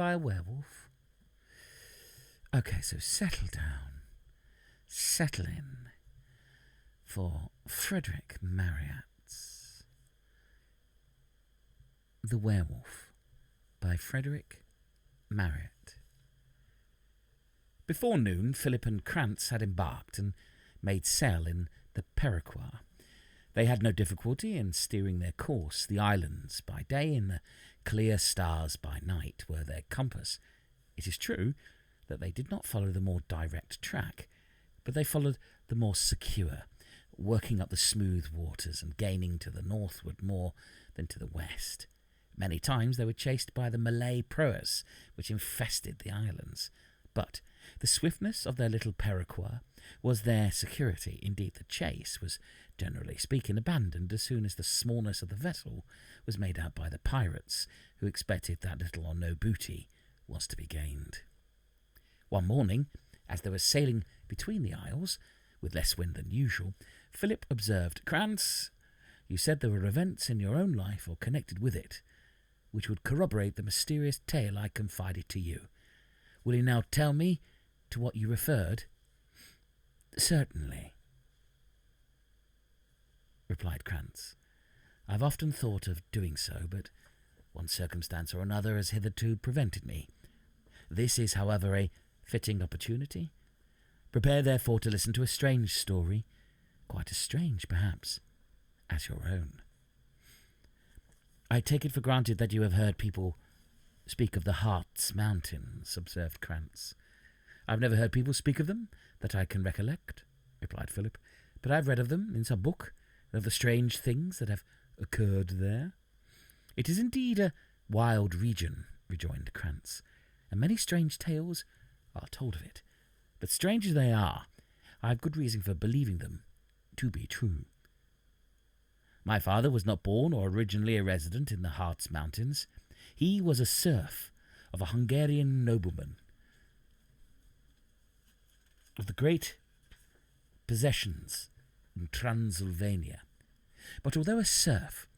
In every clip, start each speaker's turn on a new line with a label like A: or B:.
A: by a werewolf? Okay, so settle down. Settle in for Frederick Marryat's The Werewolf by Frederick Marryat. Before noon, Philip and Krantz had embarked and made sail in the Perequois. They had no difficulty in steering their course. The islands by day and the clear stars by night were their compass. It is true that they did not follow the more direct track, but they followed the more secure, working up the smooth waters and gaining to the northward more than to the west. Many times they were chased by the Malay proas, which infested the islands. But the swiftness of their little Perequois was their security. Indeed, the chase was, generally speaking, abandoned as soon as the smallness of the vessel was made out by the pirates, who expected that little or no booty was to be gained. One morning, as they were sailing between the isles, with less wind than usual, Philip observed, "Krantz, you said there were events in your own life or connected with it, which would corroborate the mysterious tale I confided to you. Will you now tell me to what you referred?" "Certainly," replied Krantz. "I have often thought of doing so, but one circumstance or another has hitherto prevented me. This is, however, a fitting opportunity. Prepare, therefore, to listen to a strange story, quite as strange, perhaps, as your own." "I take it for granted that you have heard people speak of the Harz Mountains," observed Krantz. "I have never heard people speak of them, that I can recollect," replied Philip, "but I have read of them in some book, and of the strange things that have occurred there." "It is indeed a wild region," rejoined Krantz, "and many strange tales are told of it. But strange as they are, I have good reason for believing them to be true. My father was not born or originally a resident in the Harz Mountains. He was a serf of a Hungarian nobleman of the great possessions in Transylvania. But although a serf,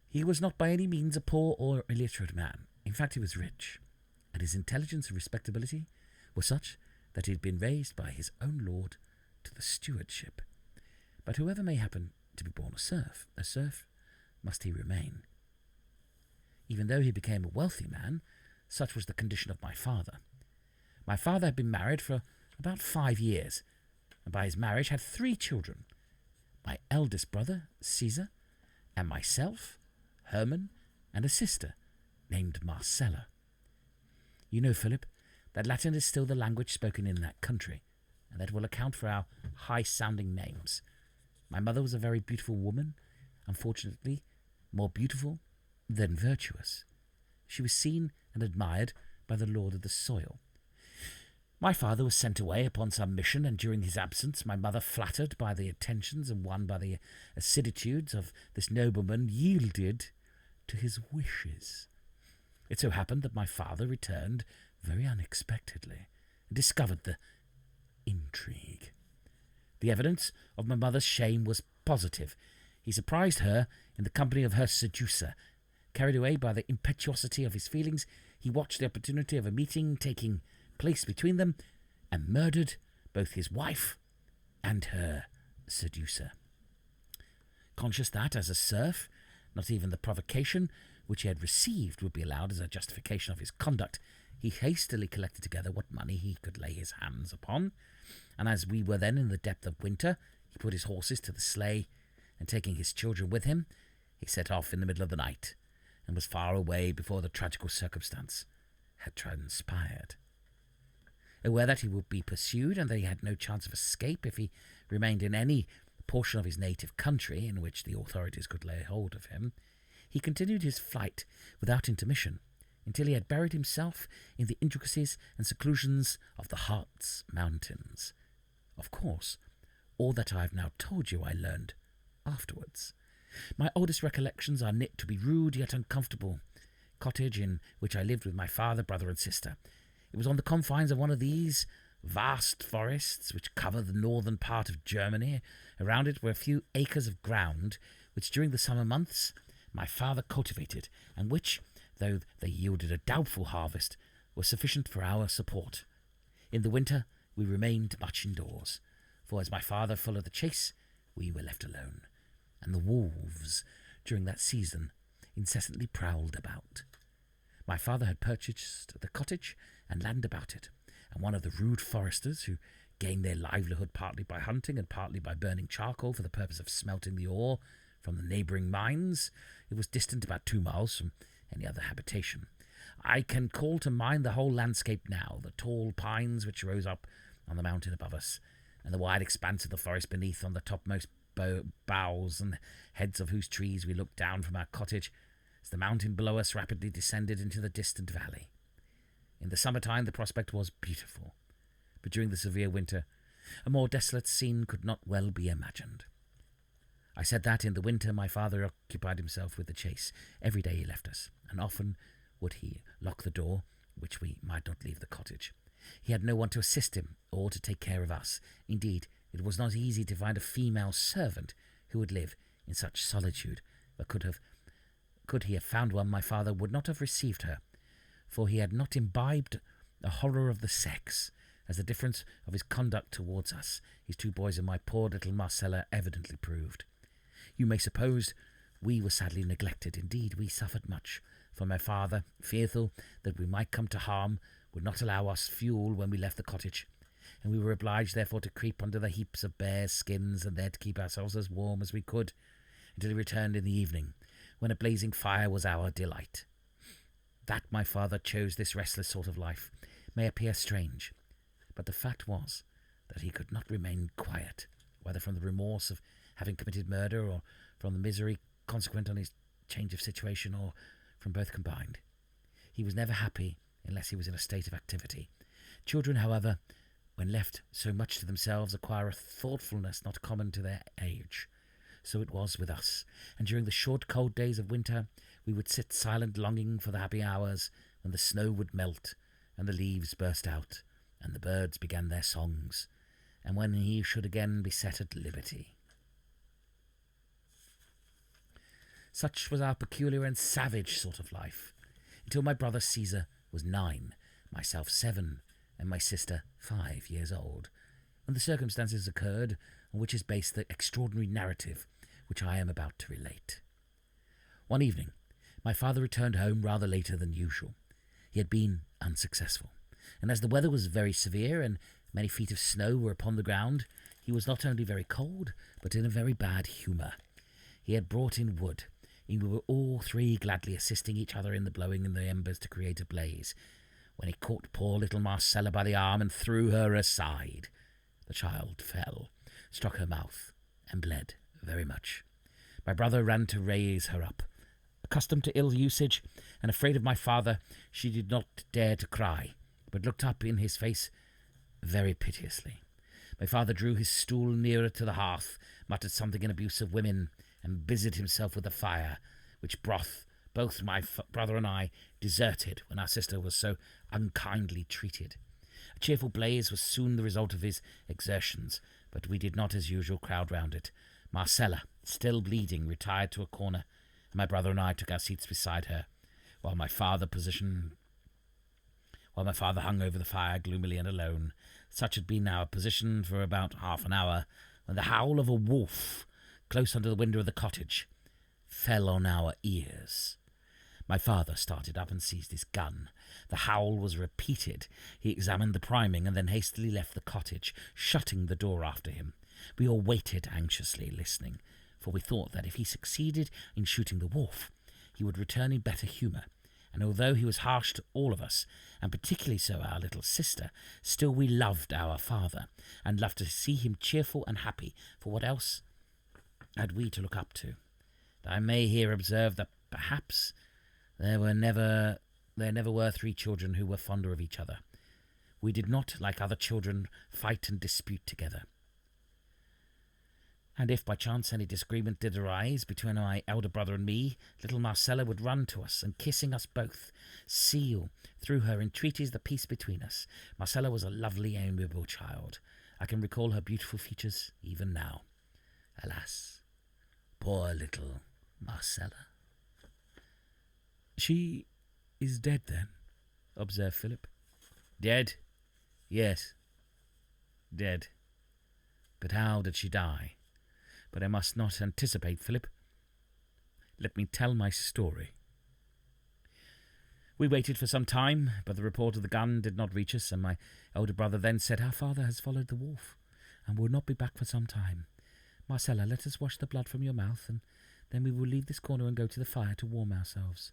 A: he was not by any means a poor or illiterate man. In fact, he was rich, and his intelligence and respectability were such that he had been raised by his own lord to the stewardship. But whoever may happen to be born a serf must he remain. Even though he became a wealthy man, such was the condition of my father. My father had been married for about 5 years, and by his marriage had 3 children, my eldest brother, Caesar, and myself, Herman, and a sister named Marcella. You know, Philip, that Latin is still the language spoken in that country, and that will account for our high-sounding names. My mother was a very beautiful woman, unfortunately more beautiful than virtuous. She was seen and admired by the lord of the soil. My father was sent away upon some mission, and during his absence my mother, flattered by the attentions and won by the assiduities of this nobleman, yielded to his wishes. It so happened that my father returned very unexpectedly and discovered the intrigue. The evidence of my mother's shame was positive. He surprised her in the company of her seducer. Carried away by the impetuosity of his feelings, he watched the opportunity of a meeting taking place between them, and murdered both his wife and her seducer. Conscious that, as a serf, not even the provocation which he had received would be allowed as a justification of his conduct, he hastily collected together what money he could lay his hands upon, and as we were then in the depth of winter, he put his horses to the sleigh, and taking his children with him, he set off in the middle of the night, and was far away before the tragical circumstance had transpired. Aware that he would be pursued, and that he had no chance of escape if he remained in any portion of his native country in which the authorities could lay hold of him, he continued his flight without intermission, until he had buried himself in the intricacies and seclusions of the Harz Mountains. Of course, all that I have now told you I learned afterwards. My oldest recollections are knit to be rude yet uncomfortable cottage in which I lived with my father, brother, and sister. It was on the confines of one of these vast forests which cover the northern part of Germany. Around it were a few acres of ground which during the summer months my father cultivated, and which, though they yielded a doubtful harvest, were sufficient for our support. In the winter we remained much indoors, for as my father followed the chase, we were left alone, and the wolves, during that season, incessantly prowled about. My father had purchased the cottage and land about it, and one of the rude foresters, who gained their livelihood partly by hunting and partly by burning charcoal for the purpose of smelting the ore from the neighbouring mines, it was distant about 2 miles from any other habitation. I can call to mind the whole landscape now, the tall pines which rose up on the mountain above us, and the wide expanse of the forest beneath, on the topmost boughs and heads of whose trees we looked down from our cottage as the mountain below us rapidly descended into the distant valley. In the summer-time the prospect was beautiful, but during the severe winter a more desolate scene could not well be imagined. I said that in the winter my father occupied himself with the chase. Every day he left us, and often would he lock the door, which we might not leave the cottage. He had no one to assist him or to take care of us. Indeed, it was not easy to find a female servant who would live in such solitude, but could he have found one, my father would not have received her, for he had not imbibed a horror of the sex, as the difference of his conduct towards us, his 2 boys and my poor little Marcella, evidently proved. You may suppose we were sadly neglected. Indeed, we suffered much, for my father, fearful that we might come to harm, would not allow us fuel when we left the cottage, and we were obliged therefore to creep under the heaps of bears' skins, and there to keep ourselves as warm as we could, until he returned in the evening, when a blazing fire was our delight. That my father chose this restless sort of life may appear strange, but the fact was that he could not remain quiet, whether from the remorse of having committed murder, or from the misery consequent on his change of situation, or from both combined. He was never happy unless he was in a state of activity. Children, however, when left so much to themselves, acquire a thoughtfulness not common to their age. So it was with us, and during the short cold days of winter we would sit silent, longing for the happy hours when the snow would melt, and the leaves burst out, and the birds began their songs, and when he should again be set at liberty. Such was our peculiar and savage sort of life, until my brother Caesar was 9, myself 7, and my sister 5 years old, when the circumstances occurred on which is based the extraordinary narrative which I am about to relate. One evening, my father returned home rather later than usual. He had been unsuccessful, and as the weather was very severe and many feet of snow were upon the ground, he was not only very cold, but in a very bad humour. He had brought in wood, and we were all 3 gladly assisting each other in the blowing in the embers to create a blaze, when he caught poor little Marcella by the arm and threw her aside. The child fell, struck her mouth, and bled very much. My brother ran to raise her up. Accustomed to ill usage, and afraid of my father, she did not dare to cry, but looked up in his face very piteously. My father drew his stool nearer to the hearth, muttered something in abuse of women, and busied himself with the fire, which broth both my brother and I deserted when our sister was so unkindly treated. A cheerful blaze was soon the result of his exertions, but we did not as usual crowd round it. Marcella, still bleeding, retired to a corner, and my brother and I took our seats beside her, while my father hung over the fire gloomily and alone. Such had been our position for about half an hour, when the howl of a wolf, close under the window of the cottage, fell on our ears. My father started up and seized his gun. The howl was repeated. He examined the priming and then hastily left the cottage, shutting the door after him. We all waited anxiously, listening, for we thought that if he succeeded in shooting the wolf, he would return in better humour, and although he was harsh to all of us, and particularly so our little sister, still we loved our father, and loved to see him cheerful and happy, for what else had we to look up to? I may here observe that perhaps there never were 3 children who were fonder of each other. We did not, like other children, fight and dispute together. And if by chance any disagreement did arise between my elder brother and me, little Marcella would run to us, and kissing us both, seal through her entreaties the peace between us. Marcella was a lovely, amiable child. I can recall her beautiful features even now. Alas, poor little Marcella. She is dead, then?" observed Philip. "Dead? Yes, dead. But how did she die? But I must not anticipate, Philip. Let me tell my story." We waited for some time, but the report of the gun did not reach us, and my elder brother then said, "Our father has followed the wolf, and will not be back for some time. Marcella, let us wash the blood from your mouth, and then we will leave this corner and go to the fire to warm ourselves."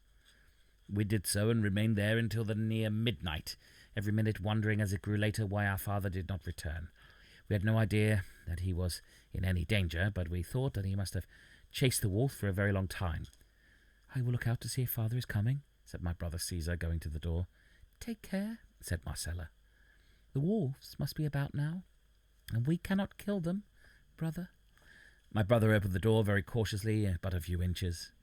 A: We did so, and remained there until the near midnight, every minute wondering as it grew later why our father did not return. We had no idea that he was in any danger, but we thought that he must have chased the wolf for a very long time. "I will look out to see if father is coming," said my brother Caesar, going to the door. "Take care," said Marcella. "The wolves must be about now, and we cannot kill them, brother." My brother opened the door very cautiously, but a few inches.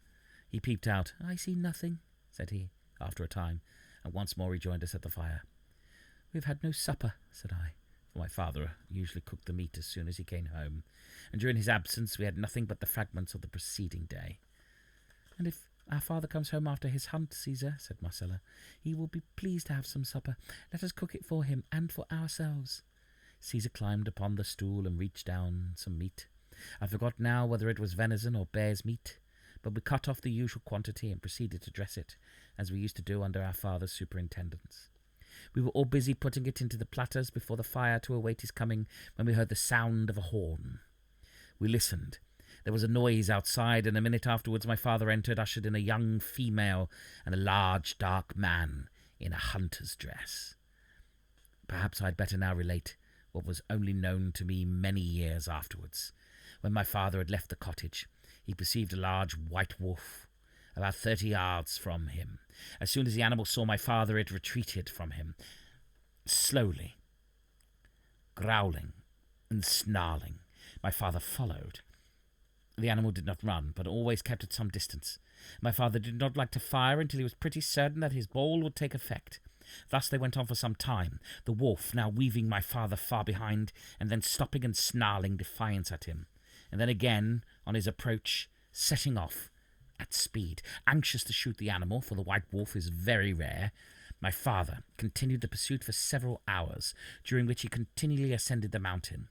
A: He peeped out. "I see nothing," said he, after a time, and once more rejoined us at the fire. "We have had no supper," said I, for my father usually cooked the meat as soon as he came home, and during his absence we had nothing but the fragments of the preceding day. "And if our father comes home after his hunt, Caesar," said Marcella, "he will be pleased to have some supper. Let us cook it for him and for ourselves." Caesar climbed upon the stool and reached down some meat. I forgot now whether it was venison or bear's meat, but we cut off the usual quantity and proceeded to dress it, as we used to do under our father's superintendence. We were all busy putting it into the platters before the fire to await his coming, when we heard the sound of a horn. We listened. There was a noise outside, and a minute afterwards my father entered, ushered in a young female and a large dark man in a hunter's dress. Perhaps I had better now relate what was only known to me many years afterwards. When my father had left the cottage, he perceived a large white wolf about 30 yards from him. As soon as the animal saw my father, it retreated from him, slowly, growling and snarling. My father followed. The animal did not run, but always kept at some distance. My father did not like to fire until he was pretty certain that his ball would take effect. Thus they went on for some time, the wolf now weaving my father far behind, and then stopping and snarling defiance at him, and then again, on his approach, setting off at speed, anxious to shoot the animal, for the white wolf is very rare. My father continued the pursuit for several hours, during which he continually ascended the mountain.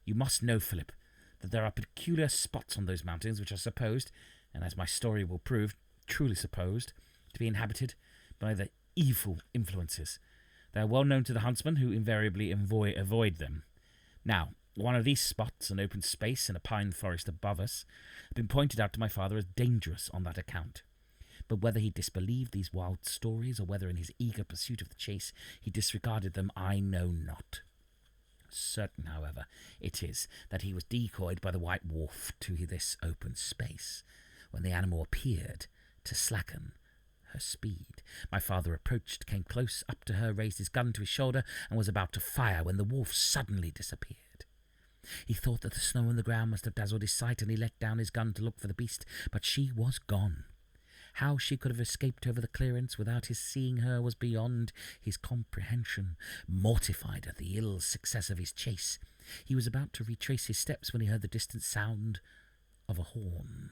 A: You must know, Philip, that there are peculiar spots on those mountains which are supposed, and as my story will prove, truly supposed, to be inhabited by the evil influences. They are well known to the huntsmen, who invariably avoid them. Now, one of these spots, an open space in a pine forest above us, had been pointed out to my father as dangerous on that account. But whether he disbelieved these wild stories, or whether in his eager pursuit of the chase he disregarded them, I know not. Certain, however, it is that he was decoyed by the white wolf to this open space, when the animal appeared to slacken her speed. My father approached, came close up to her, raised his gun to his shoulder, and was about to fire, when the wolf suddenly disappeared. He thought that the snow on the ground must have dazzled his sight, and he let down his gun to look for the beast, but she was gone. How she could have escaped over the clearance without his seeing her was beyond his comprehension. Mortified at the ill success of his chase, he was about to retrace his steps when he heard the distant sound of a horn.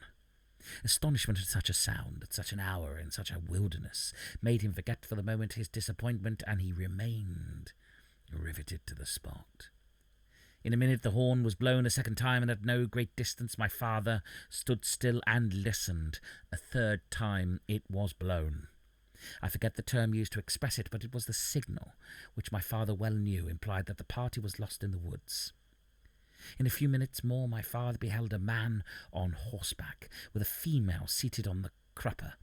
A: Astonishment at such a sound, at such an hour, in such a wilderness, made him forget for the moment his disappointment, and he remained riveted to the spot. In a minute the horn was blown a second time, and at no great distance my father stood still and listened. A third time it was blown. I forget the term used to express it, but it was the signal, which my father well knew implied that the party was lost in the woods. In a few minutes more my father beheld a man on horseback, with a female seated on the crupper,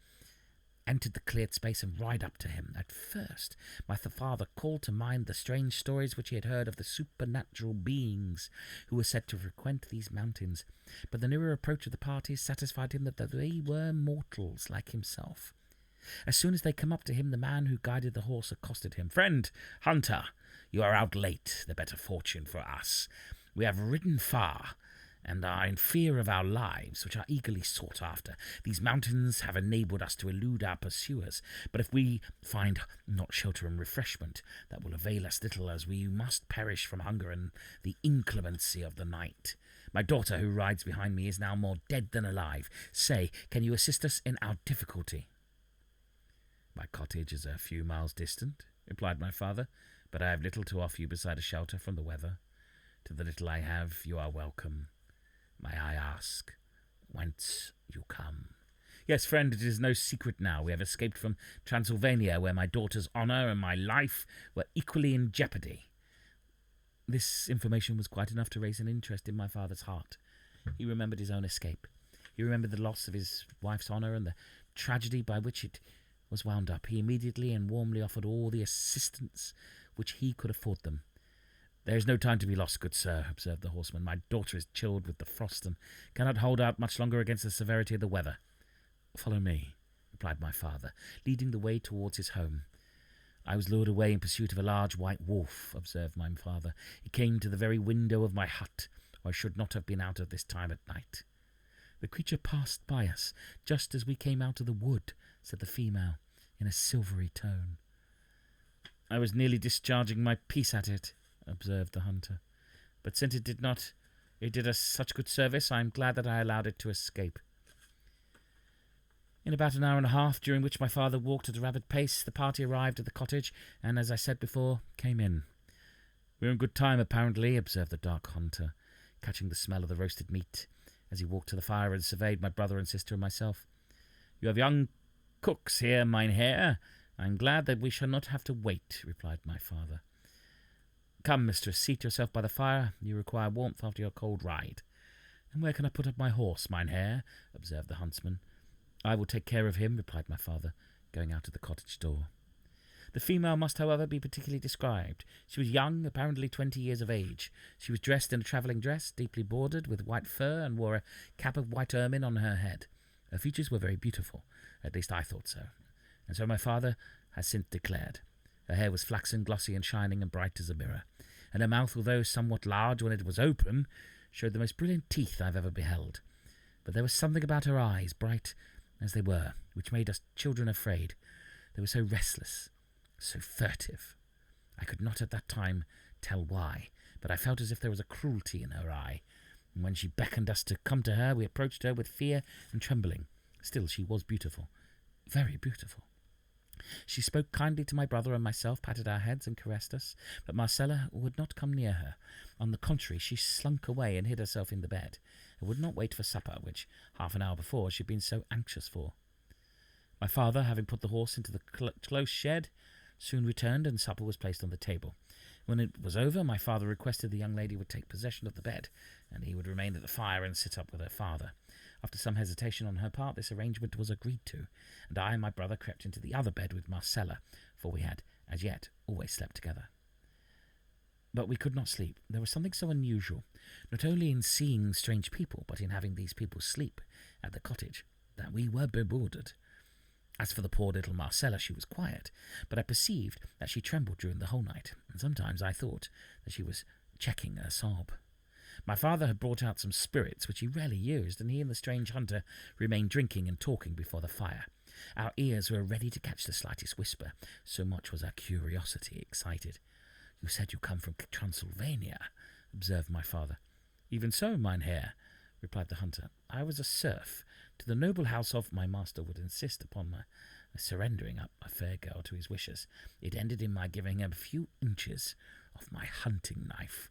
A: entered the cleared space and ride up to him. At first my father called to mind the strange stories which he had heard of the supernatural beings who were said to frequent these mountains, but the nearer approach of the parties satisfied him that they were mortals like himself. As soon as they came up to him, the man who guided the horse accosted him. "Friend, hunter, you are out late, the better fortune for us. We have ridden far, and are in fear of our lives, which are eagerly sought after. These mountains have enabled us to elude our pursuers, but if we find not shelter and refreshment, that will avail us little, as we must perish from hunger and the inclemency of the night. My daughter, who rides behind me, is now more dead than alive. Say, can you assist us in our difficulty?" My cottage is a few miles distant, replied my father, but I have little to offer you beside a shelter from the weather. To the little I have, you are welcome. May I ask, whence you come? Yes, friend, it is no secret now. We have escaped from Transylvania, where my daughter's honour and my life were equally in jeopardy. This information was quite enough to raise an interest in my father's heart. He remembered his own escape. He remembered the loss of his wife's honour and the tragedy by which it was wound up. He immediately and warmly offered all the assistance which he could afford them. There is no time to be lost, good sir, observed the horseman. My daughter is chilled with the frost and cannot hold out much longer against the severity of the weather. Follow me, replied my father, leading the way towards his home. I was lured away in pursuit of a large white wolf, observed my father. It came to the very window of my hut, or I should not have been out of this time at night. The creature passed by us, just as we came out of the wood, said the female, in a silvery tone. I was nearly discharging my piece at it, observed the hunter. But since it did us such good service, I am glad that I allowed it to escape. In about an hour and a half, during which my father walked at a rapid pace, the party arrived at the cottage, and, as I said before, came in. "We are in good time, apparently," observed the dark hunter, catching the smell of the roasted meat, as he walked to the fire and surveyed my brother and sister and myself. "You have young cooks here, mynheer. I am glad that we shall not have to wait," replied my father. "Come, mistress, seat yourself by the fire. You require warmth after your cold ride." "And where can I put up my horse, mynheer?" observed the huntsman. "I will take care of him," replied my father, going out of the cottage door. The female must, however, be particularly described. She was young, apparently 20 years of age. She was dressed in a travelling dress, deeply bordered with white fur, and wore a cap of white ermine on her head. Her features were very beautiful, at least I thought so, and so my father has since declared. Her hair was flaxen, glossy, and shining, and bright as a mirror, and her mouth, although somewhat large when it was open, showed the most brilliant teeth I have ever beheld. But there was something about her eyes, bright as they were, which made us children afraid. They were so restless, so furtive. I could not at that time tell why, but I felt as if there was a cruelty in her eye, and when she beckoned us to come to her, we approached her with fear and trembling. Still, she was beautiful, very beautiful. She spoke kindly to my brother and myself, patted our heads and caressed us, but Marcella would not come near her. On the contrary, she slunk away and hid herself in the bed, and would not wait for supper, which half an hour before she had been so anxious for. My father, having put the horse into the close shed, soon returned, and supper was placed on the table. When it was over, my father requested the young lady would take possession of the bed, and he would remain at the fire and sit up with her father. After some hesitation on her part, this arrangement was agreed to, and I and my brother crept into the other bed with Marcella, for we had, as yet, always slept together. But we could not sleep. There was something so unusual, not only in seeing strange people, but in having these people sleep at the cottage, that we were bewildered. As for the poor little Marcella, she was quiet, but I perceived that she trembled during the whole night, and sometimes I thought that she was checking a sob. My father had brought out some spirits, which he rarely used, and he and the strange hunter remained drinking and talking before the fire. Our ears were ready to catch the slightest whisper, so much was our curiosity excited. "You said you come from Transylvania," observed my father. "Even so, mynheer," replied the hunter. "I was a serf to the noble house of my master would insist upon my surrendering up a fair girl to his wishes. It ended in my giving him a few inches of my hunting knife."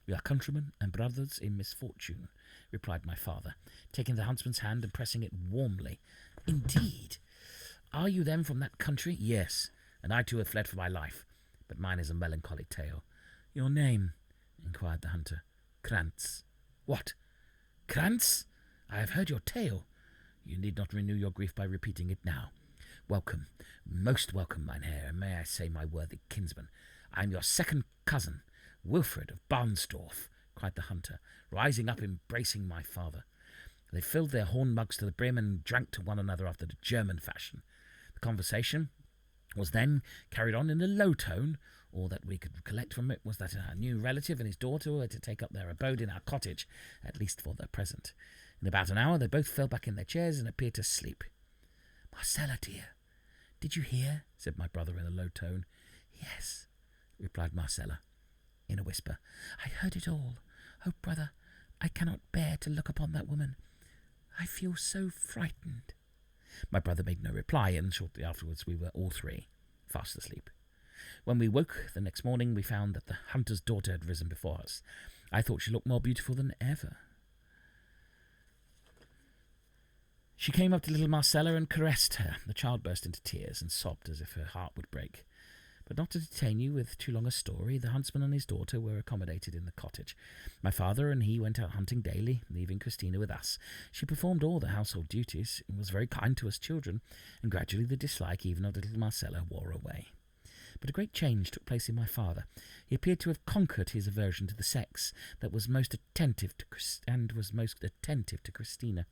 A: "We are countrymen and brothers in misfortune," replied my father, taking the huntsman's hand and pressing it warmly. "Indeed! Are you then from that country?" "Yes, and I too have fled for my life, but mine is a melancholy tale." "Your name?" inquired the hunter. "Krantz." "What? Krantz? I have heard your tale." "You need not renew your grief by repeating it now. Welcome, most welcome, mynheer, and may I say, my worthy kinsman, I am your second cousin, Wilfred of Barnsdorf," cried the hunter, rising up, embracing my father. They filled their horn mugs to the brim and drank to one another after the German fashion. The conversation was then carried on in a low tone. All that we could collect from it was that our new relative and his daughter were to take up their abode in our cottage, at least for the present. In about an hour they both fell back in their chairs and appeared to sleep. "Marcella, dear, did you hear?" said my brother in a low tone. "Yes," replied Marcella, in a whisper. "I heard it all. Oh, brother, I cannot bear to look upon that woman. I feel so frightened." My brother made no reply, and shortly afterwards we were all three fast asleep. When we woke the next morning, we found that the hunter's daughter had risen before us. I thought she looked more beautiful than ever. She came up to little Marcella and caressed her. The child burst into tears and sobbed as if her heart would break. But not to detain you with too long a story, the huntsman and his daughter were accommodated in the cottage. My father and he went out hunting daily, leaving Christina with us. She performed all the household duties and was very kind to us children, and gradually the dislike even of little Marcella wore away. But a great change took place in my father. He appeared to have conquered his aversion to the sex that was most attentive to Christina.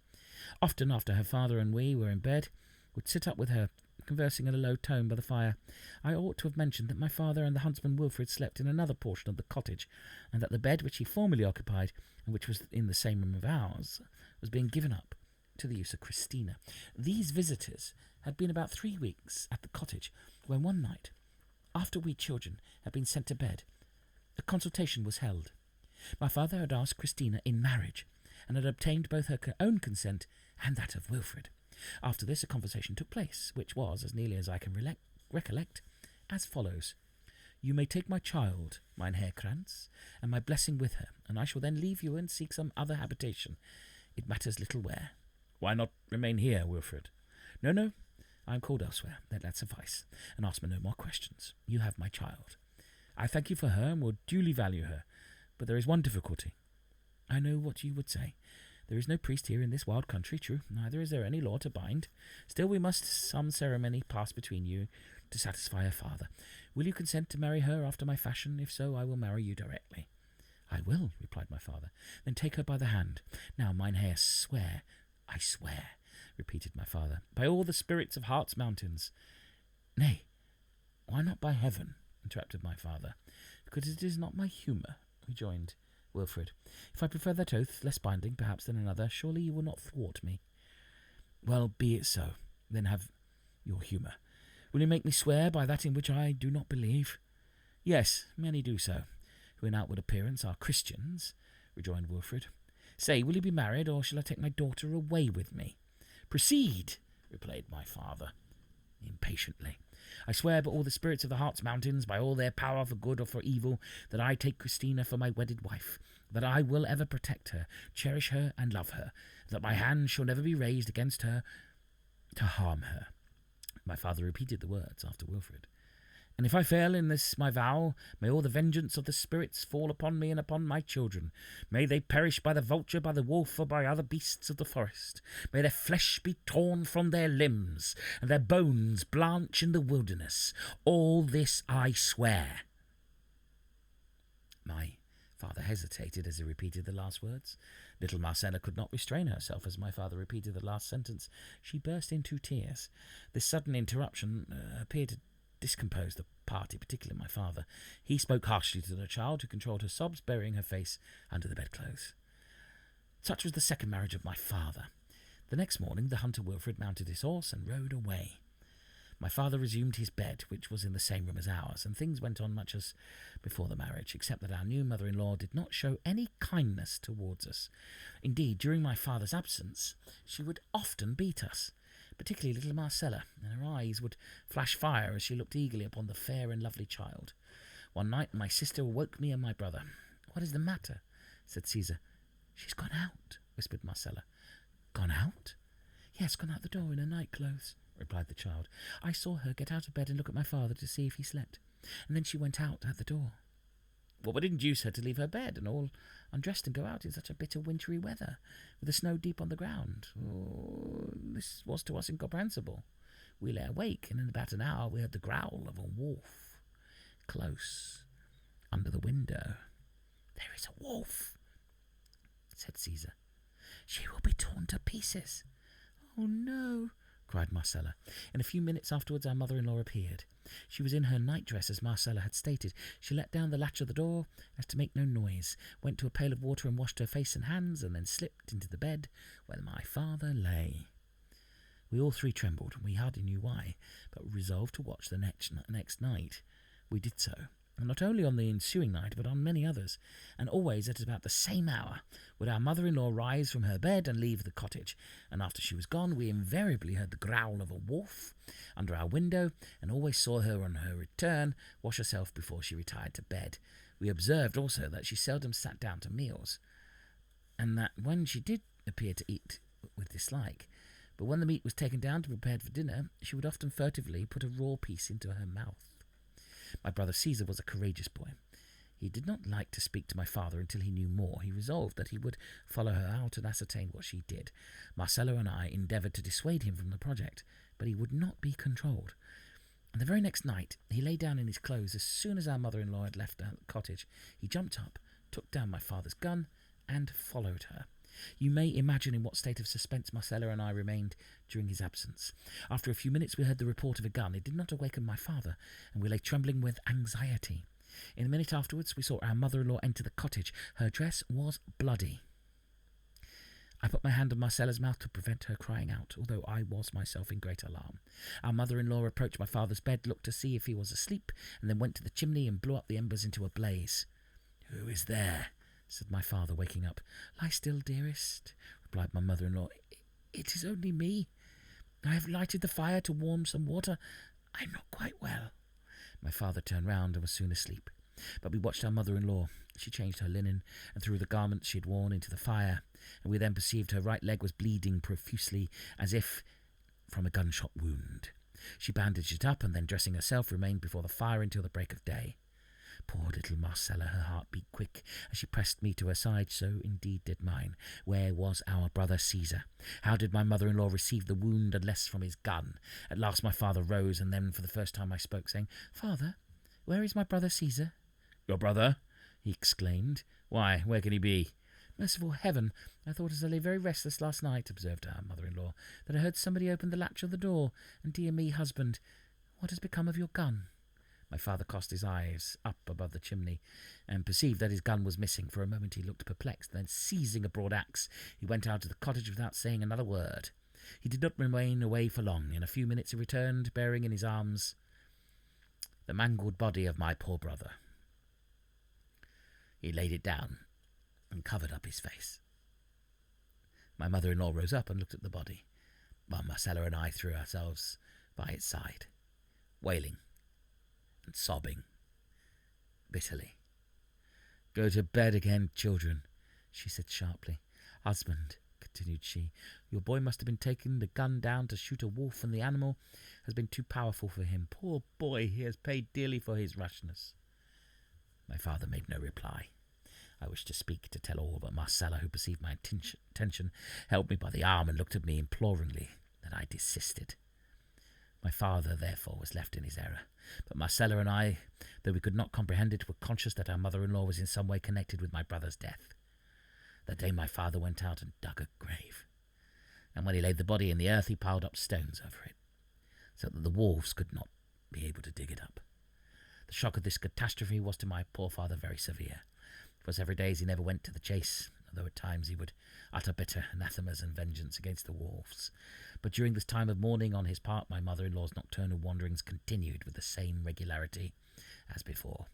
A: Often after her father and we were in bed, would sit up with her, conversing in a low tone by the fire. I ought to have mentioned that my father and the huntsman Wilfred slept in another portion of the cottage, and that the bed which he formerly occupied, and which was in the same room of ours, was being given up to the use of Christina. These visitors had been about 3 weeks at the cottage, when one night, after we children had been sent to bed, a consultation was held. My father had asked Christina in marriage, and had obtained both her own consent and that of Wilfred. After this, a conversation took place, which was, as nearly as I can recollect, as follows. You may take my child, mine Herr Kranz, and my blessing with her, and I shall then leave you and seek some other habitation. It matters little where. Why not remain here, Wilfred? No, I am called elsewhere. Let that suffice, and ask me no more questions. You have my child. I thank you for her, and will duly value her, but there is one difficulty. I know what you would say. There is no priest here in this wild country, true, neither is there any law to bind. Still we must some ceremony pass between you to satisfy her father. Will you consent to marry her after my fashion? If so, I will marry you directly. I will, replied my father. Then take her by the hand. Now, mine Herr, swear. I swear, repeated my father, by all the spirits of Hart's mountains. Nay, why not by heaven? Interrupted my father. Because it is not my humour, rejoined Wilfred. If I prefer that oath, less binding perhaps than another, surely you will not thwart me. Well, be it so. Then have your humour. Will you make me swear by that in which I do not believe? Yes, many do so, who in outward appearance are Christians, rejoined Wilfred. Say, will you be married, or shall I take my daughter away with me? Proceed, replied my father, impatiently. I swear by all the spirits of the Hart's mountains, by all their power for good or for evil, that I take Christina for my wedded wife, that I will ever protect her, cherish her, and love her, that my hand shall never be raised against her to harm her. My father repeated the words after Wilfred. And if I fail in this my vow, may all the vengeance of the spirits fall upon me and upon my children. May they perish by the vulture, by the wolf, or by other beasts of the forest. May their flesh be torn from their limbs, and their bones blanch in the wilderness. All this I swear. My father hesitated as he repeated the last words. Little Marcella could not restrain herself as my father repeated the last sentence. She burst into tears. This sudden interruption appeared to discomposed the party, particularly my father. He spoke harshly to the child, who controlled her sobs, burying her face under the bedclothes. Such was the second marriage of my father. The next morning the hunter Wilfred mounted his horse and rode away. My father resumed his bed, which was in the same room as ours, and things went on much as before the marriage, except that our new mother-in-law did not show any kindness towards us. Indeed, during my father's absence, she would often beat us, particularly little Marcella, and her eyes would flash fire as she looked eagerly upon the fair and lovely child. One night my sister awoke me and my brother. "What is the matter?" said Caesar. "She's gone out," whispered Marcella. "Gone out?" "Yes, gone out the door in her night-clothes," replied the child. "I saw her get out of bed and look at my father to see if he slept, and then she went out at the door." "What would induce her to leave her bed and all undressed and go out in such a bitter wintry weather, with the snow deep on the ground? Oh, this was to us incomprehensible. We lay awake, and in about an hour we heard the growl of a wolf close under the window. "There is a wolf," said Caesar. "She will be torn to pieces." "Oh, no," cried Marcella. In a few minutes afterwards our mother-in-law appeared. She was in her nightdress, as Marcella had stated. She let down the latch of the door as to make no noise, went to a pail of water and washed her face and hands, and then slipped into the bed where my father lay. We all three trembled. We hardly knew why, but resolved to watch the next night. We did so. and not only on the ensuing night, but on many others, and always at about the same hour would our mother-in-law rise from her bed and leave the cottage, and after she was gone we invariably heard the growl of a wolf under our window, and always saw her on her return wash herself before she retired to bed. We observed also that she seldom sat down to meals, and that when she did appear to eat with dislike, but when the meat was taken down to be prepared for dinner, she would often furtively put a raw piece into her mouth. My brother Caesar was a courageous boy. He did not like to speak to my father until he knew more. He resolved that he would follow her out and ascertain what she did. Marcello and I endeavoured to dissuade him from the project, but he would not be controlled. And the very next night he lay down in his clothes. As soon as our mother-in-law had left the cottage, he jumped up, took down my father's gun, and followed her. You may imagine in what state of suspense Marcello and I remained during his absence. After a few minutes we heard the report of a gun. It did not awaken my father, and we lay trembling with anxiety. In a minute afterwards we saw our mother-in-law enter the cottage. Her dress was bloody. I put my hand on Marcella's mouth to prevent her crying out, although I was myself in great alarm. Our mother-in-law approached my father's bed, looked to see if he was asleep, and then went to the chimney and blew up the embers into a blaze. "Who is there?" said my father, waking up. "Lie still, dearest," replied my mother-in-law. "It is only me. I have lighted the fire to warm some water. I am not quite well." My father turned round and was soon asleep, but we watched our mother-in-law. She changed her linen and threw the garments she had worn into the fire, and we then perceived her right leg was bleeding profusely, as if from a gunshot wound. She bandaged it up, and then, dressing herself, remained before the fire until the break of day. Poor little Marcella, her heart beat quick as she pressed me to her side, so indeed did mine. Where was our brother Caesar? How did my mother-in-law receive the wound unless from his gun? At last my father rose, and then for the first time I spoke, saying, "Father, where is my brother Caesar?" "Your brother?" he exclaimed. "Why, where can he be?" "Merciful heaven, I thought as I lay very restless last night," observed our mother-in-law, "that I heard somebody open the latch of the door, and dear me, husband, what has become of your gun?" My father cast his eyes up above the chimney and perceived that his gun was missing. For a moment he looked perplexed, then seizing a broad axe, he went out of the cottage without saying another word. He did not remain away for long. In a few minutes he returned, bearing in his arms the mangled body of my poor brother. He laid it down and covered up his face. My mother-in-law rose up and looked at the body, while Marcella and I threw ourselves by its side, wailing and sobbing bitterly. "Go to bed again, children," she said sharply. "Husband," continued she, "your boy must have been taking the gun down to shoot a wolf, and the animal has been too powerful for him. Poor boy, he has paid dearly for his rashness." My father made no reply. I wished to speak, to tell all, but Marcella, who perceived my intention, held me by the arm and looked at me imploringly, that I desisted. My father, therefore, was left in his error, but Marcella and I, though we could not comprehend it, were conscious that our mother-in-law was in some way connected with my brother's death. That day my father went out and dug a grave, and when he laid the body in the earth, he piled up stones over it, so that the wolves could not be able to dig it up. The shock of this catastrophe was to my poor father very severe. For several days he never went to the chase, although at times he would utter bitter anathemas and vengeance against the wolves. But during this time of mourning on his part, my mother-in-law's nocturnal wanderings continued with the same regularity as before.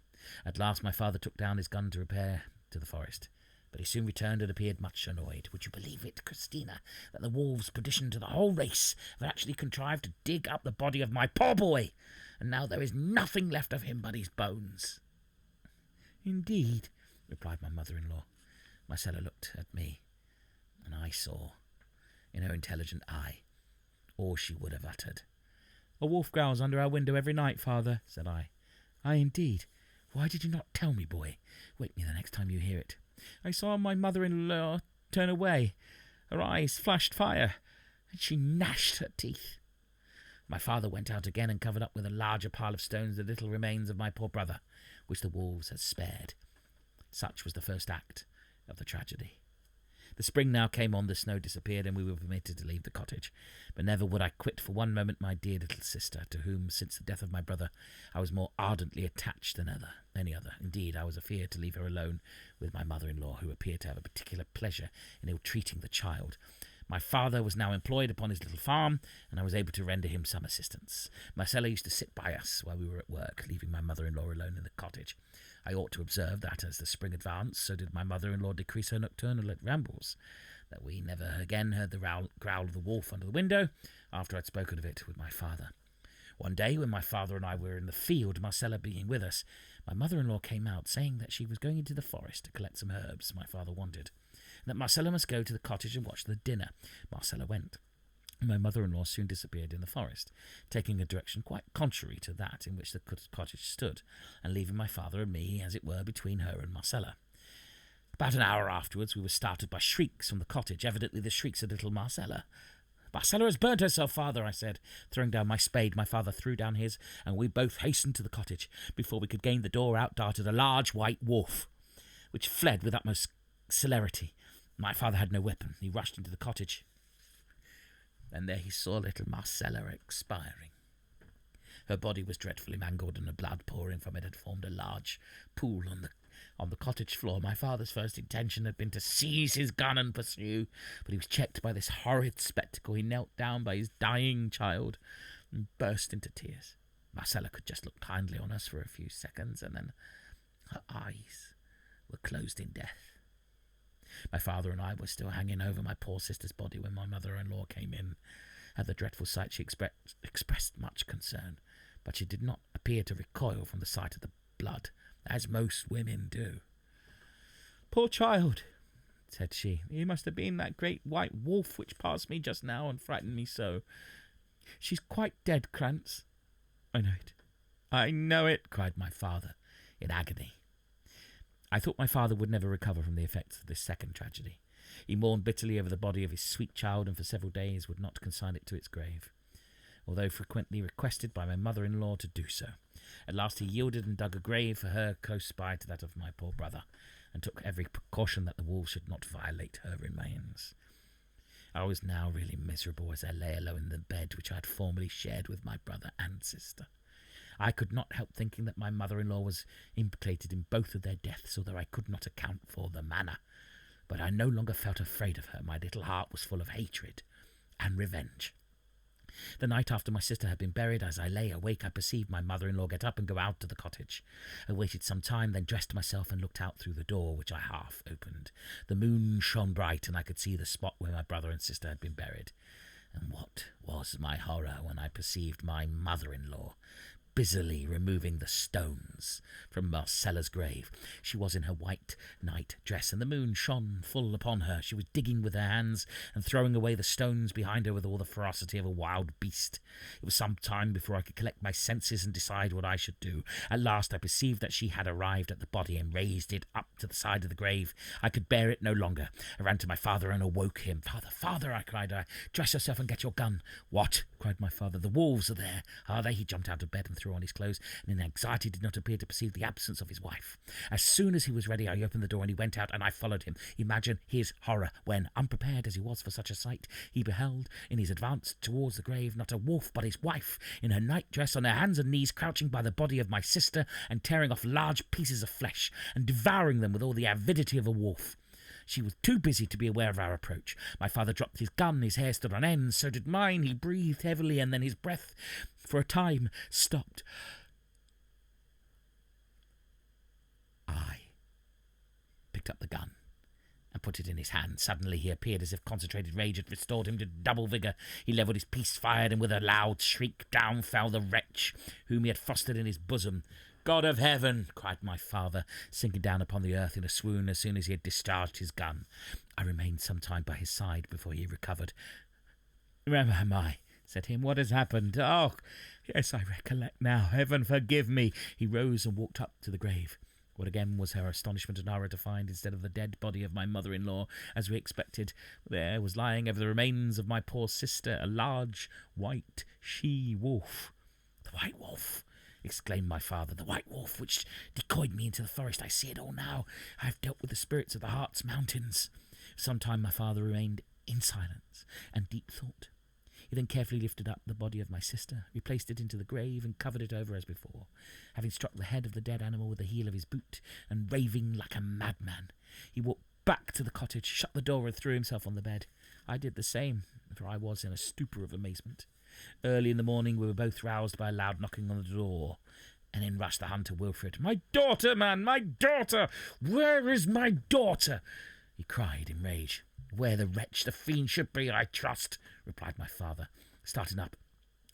A: At last my father took down his gun to repair to the forest, but he soon returned and appeared much annoyed. "Would you believe it, Christina, that the wolves, perdition to the whole race, have actually contrived to dig up the body of my poor boy, and now there is nothing left of him but his bones?" "Indeed," replied my mother-in-law. Marcella looked at me, and I saw, in her intelligent eye, all she would have uttered. "A wolf growls under our window every night, father," said I. "Aye, indeed. Why did you not tell me, boy? Wake me the next time you hear it." "I saw my mother-in-law turn away. Her eyes flashed fire, and she gnashed her teeth." My father went out again and covered up with a larger pile of stones the little remains of my poor brother, which the wolves had spared. Such was the first act of the tragedy. The spring now came on, the snow disappeared, and we were permitted to leave the cottage. But never would I quit for one moment my dear little sister, to whom, since the death of my brother, I was more ardently attached than any other. Indeed, I was afeard to leave her alone with my mother-in-law, who appeared to have a particular pleasure in ill-treating the child. My father was now employed upon his little farm, and I was able to render him some assistance. Marcella used to sit by us while we were at work, leaving my mother-in-law alone in the cottage. I ought to observe that as the spring advanced, so did my mother-in-law decrease her nocturnal rambles, that we never again heard the growl of the wolf under the window after I'd spoken of it with my father. One day, when my father and I were in the field, Marcella being with us, my mother-in-law came out, saying that she was going into the forest to collect some herbs my father wanted, and that Marcella must go to the cottage and watch the dinner. Marcella went, and my mother-in-law soon disappeared in the forest, taking a direction quite contrary to that in which the cottage stood, and leaving my father and me, as it were, between her and Marcella. About an hour afterwards, we were startled by shrieks from the cottage, evidently the shrieks of little Marcella. "Marcella has burnt herself, father," I said. Throwing down my spade, my father threw down his, and we both hastened to the cottage. Before we could gain the door, out darted a large white wolf, which fled with utmost celerity. My father had no weapon. He rushed into the cottage, and there he saw little Marcella expiring. Her body was dreadfully mangled, and the blood pouring from it had formed a large pool on the cottage floor. My father's first intention had been to seize his gun and pursue, but he was checked by this horrid spectacle. He knelt down by his dying child and burst into tears. Marcella could just look kindly on us for a few seconds, and then her eyes were closed in death. My father and I were still hanging over my poor sister's body when my mother-in-law came in. At the dreadful sight she expressed much concern, but she did not appear to recoil from the sight of the blood, as most women do. "Poor child," said she, "he must have been that great white wolf which passed me just now and frightened me so. She's quite dead, Krantz." "I know it, I know it," cried my father in agony. I thought my father would never recover from the effects of this second tragedy. He mourned bitterly over the body of his sweet child, and for several days would not consign it to its grave, although frequently requested by my mother-in-law to do so. At last he yielded and dug a grave for her close by to that of my poor brother, and took every precaution that the wolves should not violate her remains. I was now really miserable as I lay alone in the bed which I had formerly shared with my brother and sister. I could not help thinking that my mother-in-law was implicated in both of their deaths, although I could not account for the manner. But I no longer felt afraid of her. My little heart was full of hatred and revenge. The night after my sister had been buried, as I lay awake, I perceived my mother-in-law get up and go out to the cottage. I waited some time, then dressed myself and looked out through the door, which I half opened. The moon shone bright, and I could see the spot where my brother and sister had been buried. And what was my horror when I perceived my mother-in-law busily removing the stones from Marcella's grave. She was in her white night dress, and the moon shone full upon her. She was digging with her hands and throwing away the stones behind her with all the ferocity of a wild beast. It was some time before I could collect my senses and decide what I should do. At last I perceived that she had arrived at the body and raised it up to the side of the grave. I could bear it no longer. I ran to my father and awoke him. "Father, father," I cried, "dress yourself and get your gun." "What?" cried my father. "The wolves are there." "Are they?" He jumped out of bed and threw on his clothes, and in anxiety did not appear to perceive the absence of his wife. As soon as he was ready, I opened the door and he went out, and I followed him. Imagine his horror when, unprepared as he was for such a sight, he beheld, in his advance towards the grave, not a wolf but his wife, in her night-dress, on her hands and knees, crouching by the body of my sister, and tearing off large pieces of flesh, and devouring them with all the avidity of a wolf. She was too busy to be aware of our approach. My father dropped his gun, his hair stood on end, so did mine. He breathed heavily, and then his breath, for a time, stopped. I picked up the gun and put it in his hand. Suddenly he appeared as if concentrated rage had restored him to double vigour. He levelled his piece, fired, and with a loud shriek down fell the wretch whom he had fostered in his bosom. "God of heaven!" cried my father, sinking down upon the earth in a swoon as soon as he had discharged his gun. I remained some time by his side before he recovered. "Where am I?" said he. "What has happened? Oh, yes, I recollect now. Heaven forgive me." He rose and walked up to the grave. What again was her astonishment and horror to find, instead of the dead body of my mother-in-law, as we expected, there was lying over the remains of my poor sister a large white she-wolf. "The white wolf!" exclaimed my father. "The white wolf which decoyed me into the forest. I see it all now. I have dealt with the spirits of the Hartz Mountains." For some time my father remained in silence and deep thought. He then carefully lifted up the body of my sister, replaced it into the grave, and covered it over as before. Having struck the head of the dead animal with the heel of his boot, and raving like a madman, he walked back to the cottage, shut the door and threw himself on the bed. I did the same, for I was in a stupor of amazement. Early in the morning we were both roused by a loud knocking on the door, and in rushed the hunter Wilfred. "My daughter, man, my daughter! Where is my daughter?" he cried in rage. "Where the wretch, the fiend, should be, I trust," replied my father, starting up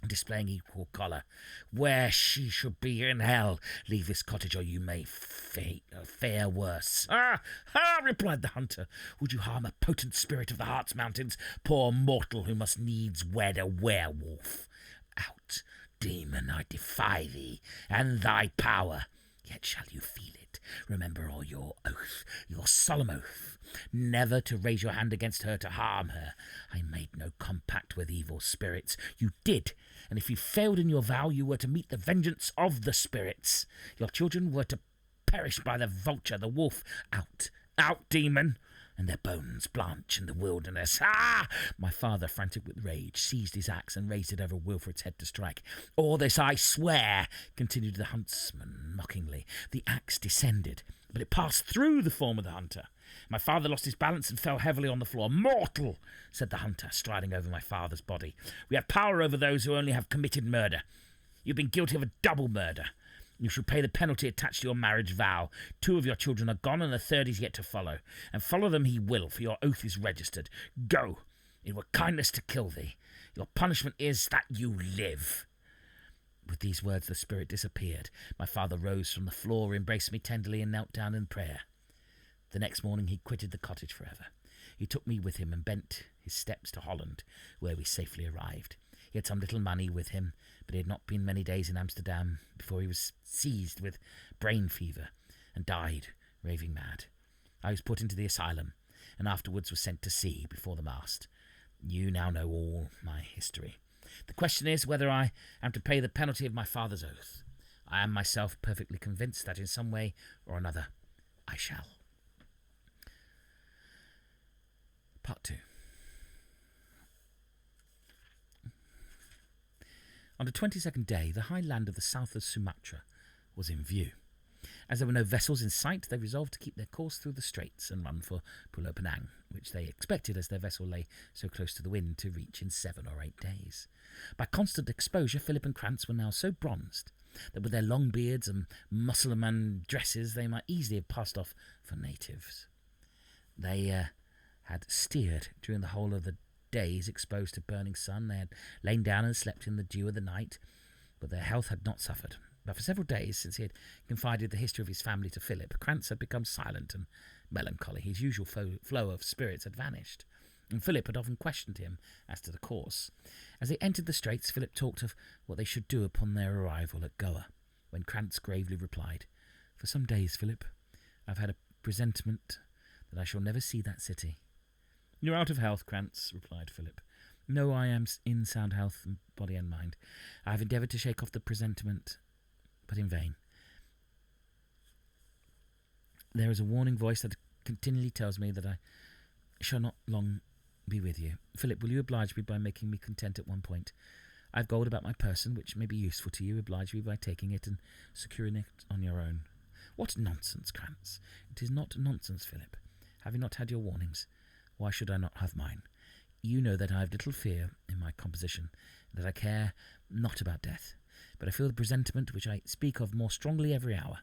A: and displaying equal choler. "Where she should be in hell. Leave this cottage, or you may fare worse." "Ah, ah," replied the hunter. "Would you harm a potent spirit of the Hart's Mountains, poor mortal who must needs wed a werewolf? Out, demon, I defy thee, and thy power. Yet shall you feel it. Remember all your oath, your solemn oath, never to raise your hand against her, to harm her. I made no compact with evil spirits. You did, and if you failed in your vow, you were to meet the vengeance of the spirits. Your children were to perish by the vulture, the wolf. Out, out, demon, and their bones blanch in the wilderness." "Ah!" My father, frantic with rage, seized his axe and raised it over Wilfred's head to strike. "All this I swear," continued the huntsman mockingly. The axe descended, but it passed through the form of the hunter. My father lost his balance and fell heavily on the floor. "Mortal," said the hunter, striding over my father's body, "we have power over those who only have committed murder. You've been guilty of a double murder. You shall pay the penalty attached to your marriage vow. 2 of your children are gone, and the 3rd is yet to follow. And follow them he will, for your oath is registered. Go. It were kindness to kill thee. Your punishment is that you live." With these words the spirit disappeared. My father rose from the floor, embraced me tenderly, and knelt down in prayer. The next morning he quitted the cottage forever. He took me with him and bent his steps to Holland, where we safely arrived. He had some little money with him, but he had not been many days in Amsterdam before he was seized with brain fever and died raving mad. I was put into the asylum, and afterwards was sent to sea before the mast. You now know all my history. The question is whether I am to pay the penalty of my father's oath. I am myself perfectly convinced that in some way or another I shall. Part 2. On the 22nd day, the high land of the south of Sumatra was in view. As there were no vessels in sight, they resolved to keep their course through the straits and run for Pulau Penang, which they expected, as their vessel lay so close to the wind, to reach in 7 or 8 days. By constant exposure, Philip and Krantz were now so bronzed that with their long beards and Mussulman dresses they might easily have passed off for natives. They had steered during the whole of the days exposed to burning sun. They had lain down and slept in the dew of the night, but their health had not suffered. But for several days, since he had confided the history of his family to Philip, Krantz had become silent and melancholy. His usual flow of spirits had vanished, and Philip had often questioned him as to the cause. As they entered the straits, Philip talked of what they should do upon their arrival at Goa, when Krantz gravely replied, "For some days, Philip, I've had a presentiment that I shall never see that city." "You're out of health, Krantz," replied Philip. "No, I am in sound health, body and mind. I have endeavoured to shake off the presentiment, but in vain. There is a warning voice that continually tells me that I shall not long be with you. Philip, will you oblige me by making me content at one point? I have gold about my person, which may be useful to you. Oblige me by taking it and securing it on your own." "What nonsense, Krantz!" "It is not nonsense, Philip. Have you not had your warnings? Why should I not have mine? You know that I have little fear in my composition, and that I care not about death, but I feel the presentiment which I speak of more strongly every hour.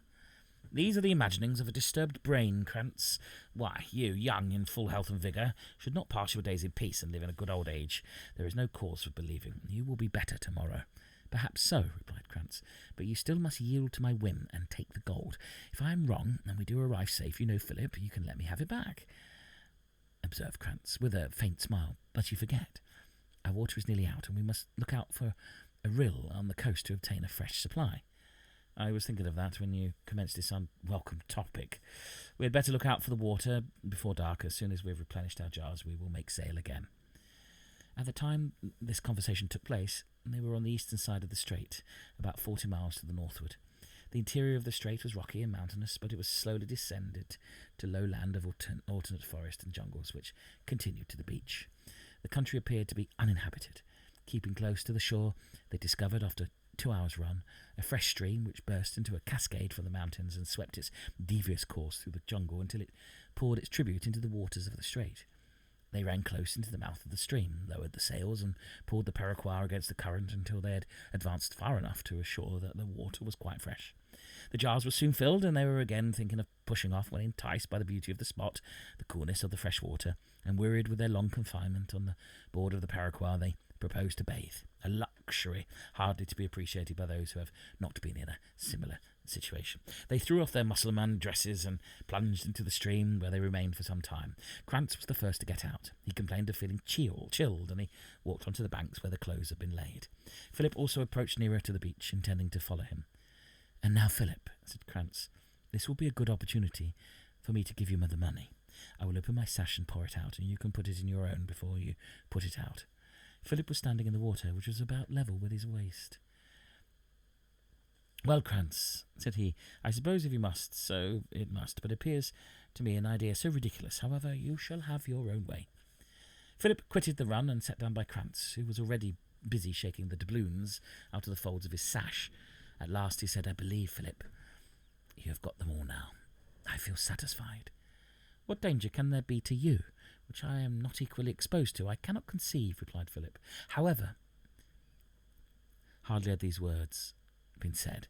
A: These are the imaginings of a disturbed brain, Krantz. Why, you, young, in full health and vigour, should not pass your days in peace and live in a good old age. There is no cause for believing. You will be better tomorrow." "Perhaps so," replied Krantz, "but you still must yield to my whim and take the gold. If I am wrong, and we do arrive safe, you know, Philip, you can let me have it back," observed Krantz, with a faint smile. "But you forget. Our water is nearly out, and we must look out for a rill on the coast to obtain a fresh supply." "I was thinking of that when you commenced this unwelcome topic. We had better look out for the water before dark. As soon as we have replenished our jars, we will make sail again." At the time this conversation took place, they were on the eastern side of the strait, about 40 miles to the northward. The interior of the strait was rocky and mountainous, but it was slowly descended to low land of alternate forest and jungles, which continued to the beach. The country appeared to be uninhabited. Keeping close to the shore, they discovered, after 2 hours' run, a fresh stream which burst into a cascade from the mountains and swept its devious course through the jungle until it poured its tribute into the waters of the strait. They ran close into the mouth of the stream, lowered the sails, and pulled the Paraquar against the current until they had advanced far enough to assure that the water was quite fresh. The jars were soon filled, and they were again thinking of pushing off when, enticed by the beauty of the spot, the coolness of the fresh water, and wearied with their long confinement on the board of the Paraquar, they proposed to bathe, a luxury hardly to be appreciated by those who have not been in a similar situation. They threw off their Mussulman dresses and plunged into the stream, where they remained for some time. Krantz was the first to get out. He complained of feeling chilled, and he walked onto the banks where the clothes had been laid. Philip also approached nearer to the beach, intending to follow him. "And now, Philip," said Krantz, "this will be a good opportunity for me to give you the money. I will open my sash and pour it out, and you can put it in your own before you put it out." Philip was standing in the water, which was about level with his waist. "Well, Krantz," said he, "I suppose if you must, so it must, but it appears to me an idea so ridiculous. However, you shall have your own way." Philip quitted the run and sat down by Krantz, who was already busy shaking the doubloons out of the folds of his sash. At last he said, "I believe, Philip, you have got them all now. I feel satisfied. What danger can there be to you, which I am not equally exposed to? I cannot conceive," replied Philip. "However," hardly had these words been said,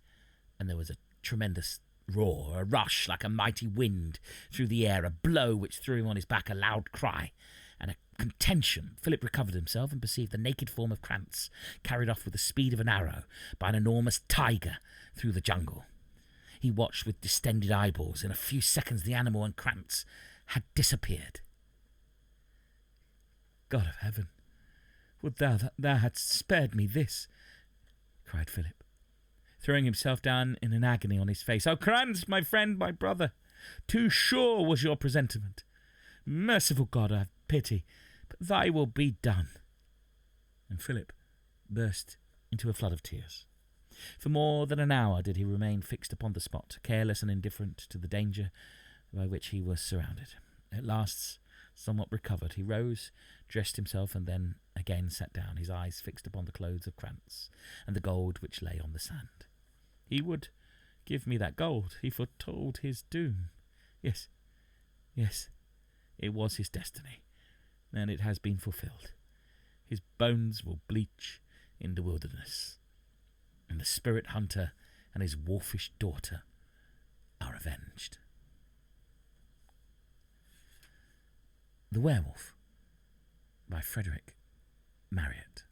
A: and there was a tremendous roar, a rush like a mighty wind through the air, a blow which threw him on his back, a loud cry, and a contention. Philip recovered himself and perceived the naked form of Krantz carried off with the speed of an arrow by an enormous tiger through the jungle. He watched with distended eyeballs. In a few seconds the animal and Krantz had disappeared. "God of heaven, would thou hadst spared me this," cried Philip, throwing himself down in an agony on his face. "Oh, Krantz, my friend, my brother, too sure was your presentiment. Merciful God, have pity, but thy will be done." And Philip burst into a flood of tears. For more than an hour did he remain fixed upon the spot, careless and indifferent to the danger by which he was surrounded. At last, somewhat recovered, he rose, dressed himself, and then again sat down, his eyes fixed upon the clothes of Krantz and the gold which lay on the sand. He would give me that gold. He foretold his doom. Yes, it was his destiny, and it has been fulfilled. His bones will bleach in the wilderness, and the spirit hunter and his wolfish daughter are avenged. The Werewolf by Frederick Marryat.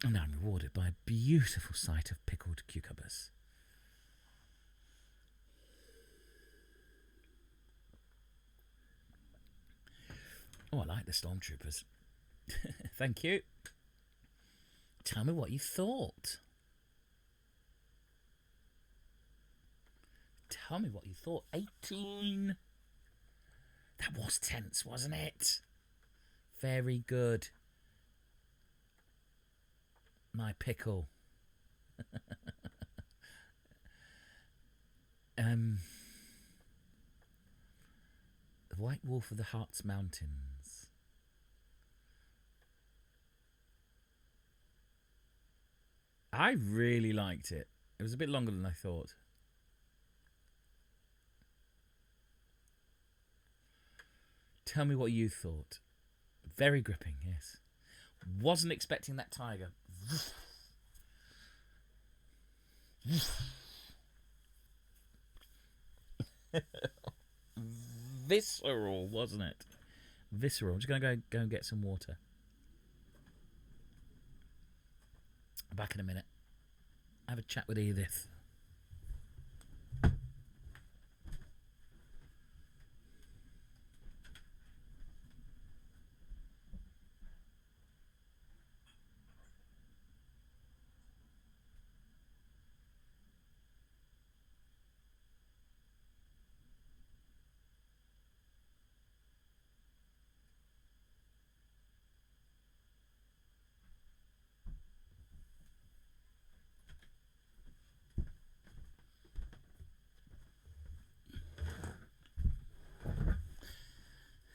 A: And now I'm rewarded by a beautiful sight of pickled cucumbers. Oh, I like the stormtroopers. Thank you. Tell me what you thought. Tell me what you thought. 18. That was tense, wasn't it? Very good. My pickle. The White Wolf of the Hartz Mountains. I really liked it. It was a bit longer than I thought. Tell me what you thought. Very gripping, yes. Wasn't expecting that tiger. Visceral, wasn't it? Visceral. I'm just going to go and get some water. Back in a minute. Have a chat with Edith.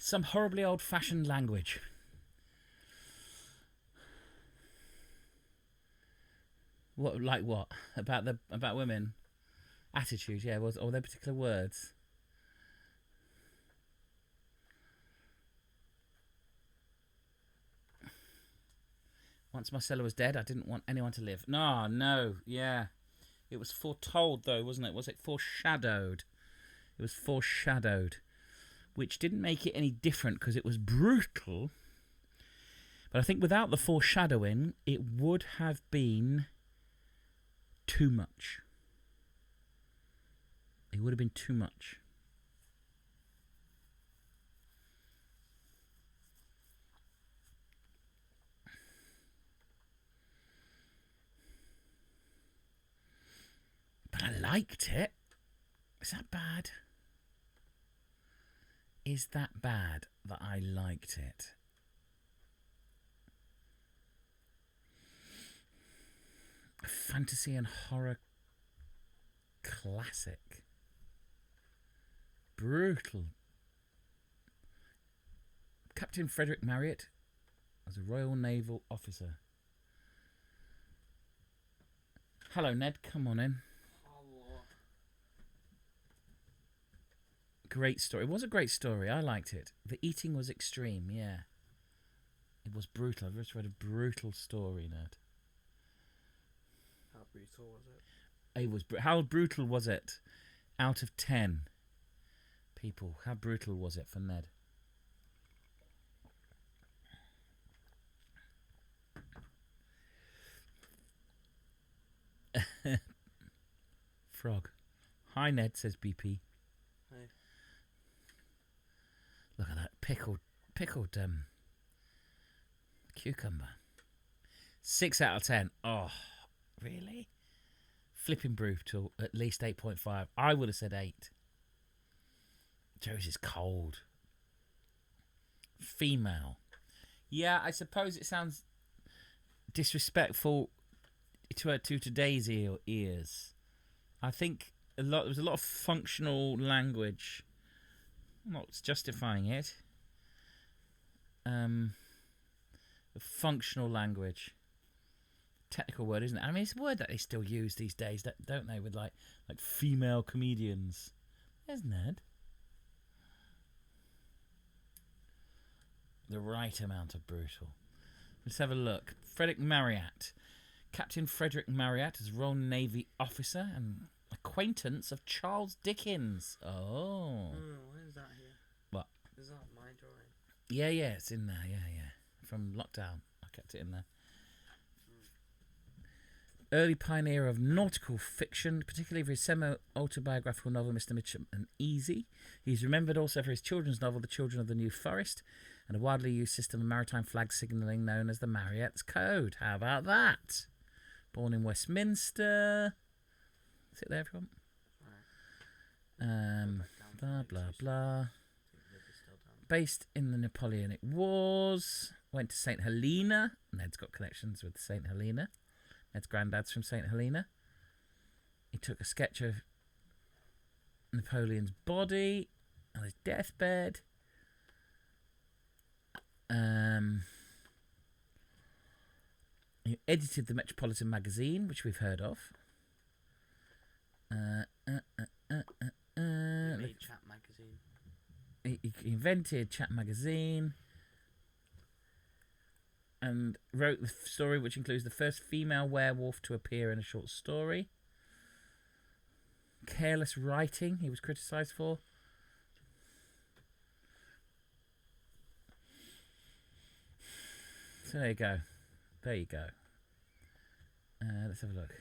A: Some horribly old-fashioned language. What, like what? About women? Attitude, yeah. Or their particular words? Once Marcella was dead, I didn't want anyone to live. No, yeah. It was foretold, though, wasn't it? Was it foreshadowed? It was foreshadowed, which didn't make it any different because it was brutal. But I think without the foreshadowing, it would have been too much. It would have been too much. But I liked it. Is that bad? Is that bad that I liked it? A fantasy and horror classic. Brutal. Captain Frederick Marryat was a Royal Naval officer. Hello, Ned. Come on in. Great story. It was a great story. I liked it. The eating was extreme, yeah. It was brutal. I've just read a brutal story, Ned.
B: How brutal was it?
A: It was. How brutal was it? Out of 10 people, how brutal was it for Ned? Frog. Hi, Ned, says BP.
B: Hey.
A: Look at that pickled cucumber. 6 out of 10. Oh, really? Flipping brutal. At least 8.5. I would have said 8. Josie's cold. Female. Yeah, I suppose it sounds disrespectful to today's ears. I think there was a lot of functional language. I'm not justifying it. Functional language. Technical word, isn't it? I mean, it's a word that they still use these days, don't they? With like female comedians. There's Ned. The right amount of brutal. Let's have a look. Frederick Marryat. Captain Frederick Marryat is a Royal Navy officer and acquaintance of Charles Dickens. Oh.
B: Where's that here?
A: What?
B: Is that my drawing?
A: Yeah, it's in there. Yeah. From lockdown, I kept it in there. Early pioneer of nautical fiction, particularly for his semi-autobiographical novel Mr. Mitchum and Easy. He's remembered also for his children's novel The Children of the New Forest and a widely used system of maritime flag signalling known as the Marryat's Code. How about that? Born in Westminster. Is it there, everyone? Blah, blah, blah. Based in the Napoleonic Wars. Went to St. Helena. Ned's got connections with St. Helena. Ned's granddad's from St. Helena. He took a sketch of Napoleon's body on his deathbed. He edited the Metropolitan magazine, which we've heard of.
B: Chat magazine.
A: He invented Chat magazine and wrote the story, which includes the first female werewolf to appear in a short story. Careless writing he was criticised for. So there you go. Let's have a look.